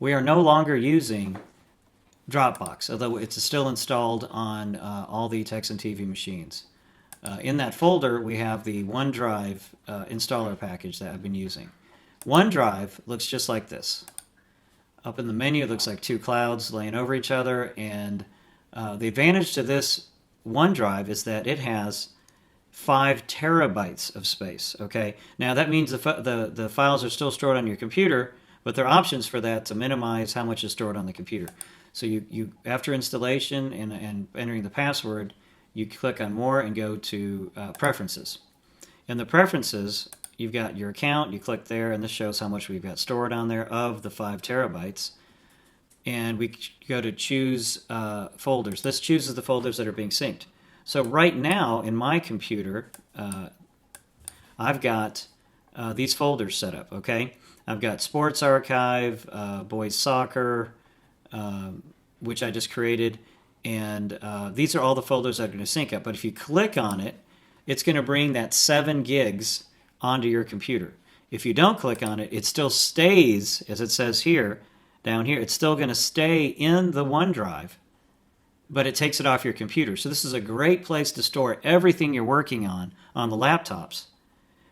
we are no longer using Dropbox, although it's still installed on all the Tex and TV machines. In that folder, we have the OneDrive installer package that I've been using. OneDrive looks just like this. Up in the menu, it looks like two clouds laying over each other, and the advantage to this OneDrive is that it has 5 terabytes of space. Okay, now that means the files are still stored on your computer, but there are options for that to minimize how much is stored on the computer. So you after installation and entering the password, you click on More and go to Preferences. In the Preferences, you've got your account. You click there, and this shows how much we've got stored on there of the 5 terabytes. And we go to Choose Folders. This chooses the folders that are being synced. So right now, in my computer, I've got these folders set up, okay? I've got Sports Archive, Boys Soccer, which I just created, and these are all the folders that are going to sync up. But if you click on it, it's going to bring that 7 gigs onto your computer. If you don't click on it, it still stays, as it says here, down here, it's still going to stay in the OneDrive, but it takes it off your computer. So this is a great place to store everything you're working on the laptops.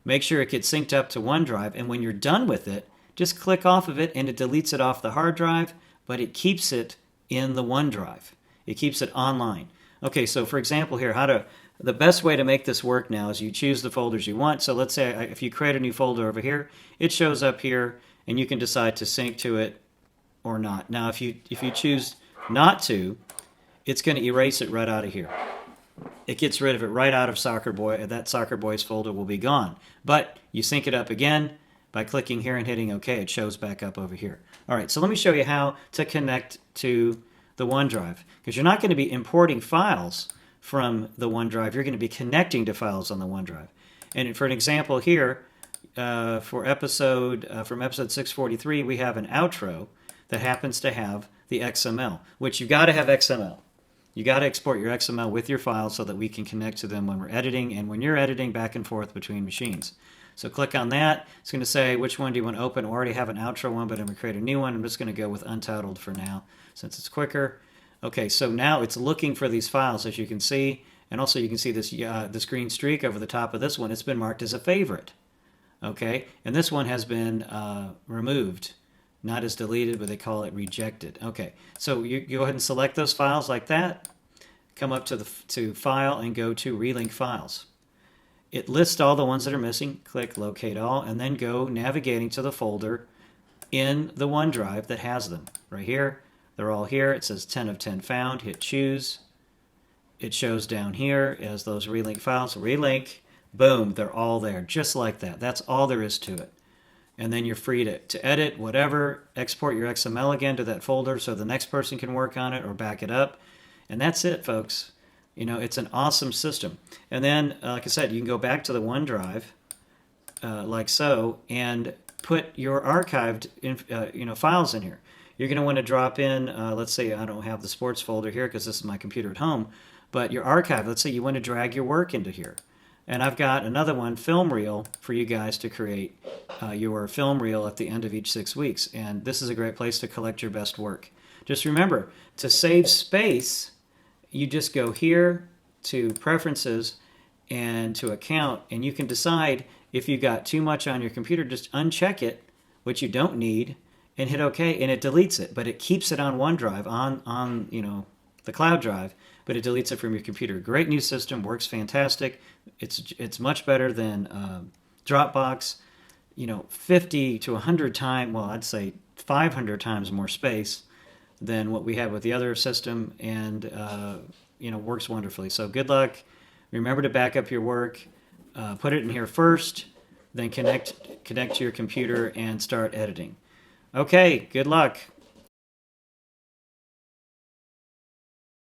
Make sure it gets synced up to OneDrive, and when you're done with it, just click off of it and it deletes it off the hard drive, but it keeps it in the OneDrive. It keeps it online. Okay, so for example here, the best way to make this work now is you choose the folders you want. So let's say if you create a new folder over here, it shows up here, and you can decide to sync to it or not. Now, if you choose not to, it's going to erase it right out of here. It gets rid of it right out of Soccer Boy. That Soccer Boys folder will be gone. But you sync it up again by clicking here and hitting OK. It shows back up over here. All right, so let me show you how to connect to the OneDrive, because you're not going to be importing files from the OneDrive. You're going to be connecting to files on the OneDrive. And for an example here, from episode 643, we have an outro that happens to have the XML, which you've got to have XML. You got to export your XML with your files so that we can connect to them when we're editing and when you're editing back and forth between machines. So click on that. It's going to say which one do you want to open. I already have an outro one, but I'm going to create a new one. I'm just going to go with untitled for now since it's quicker. Okay, so now it's looking for these files, as you can see, and also you can see this green streak over the top of this one. It's been marked as a favorite. Okay, and this one has been removed. Not as deleted, but they call it rejected. Okay, so you go ahead and select those files like that. Come up to File and go to Relink Files. It lists all the ones that are missing. Click Locate All, and then go navigating to the folder in the OneDrive that has them. Right here, they're all here. It says 10 of 10 found. Hit Choose. It shows down here as those Relink files. Relink, boom, they're all there, just like that. That's all there is to it. And then you're free to edit whatever, export your XML again to that folder so the next person can work on it or back it up. And that's it, folks. You know, it's an awesome system. And then, like I said, you can go back to the OneDrive, like so, and put your archived files in here. You're going to want to drop in, let's say I don't have the sports folder here because this is my computer at home, but your archive, let's say you want to drag your work into here. And I've got another one, film reel, for you guys to create your film reel at the end of each 6 weeks. And this is a great place to collect your best work. Just remember, to save space, you just go here to Preferences and to Account, and you can decide if you've got too much on your computer, just uncheck it, which you don't need, and hit OK, and it deletes it. But it keeps it on OneDrive, on the cloud drive, but it deletes it from your computer. Great new system, works fantastic. It's much better than Dropbox. 50 to 100 times, well, I'd say 500 times more space than what we had with the other system, and works wonderfully. So good luck. Remember to back up your work. Put it in here first, then connect to your computer and start editing. Okay, good luck.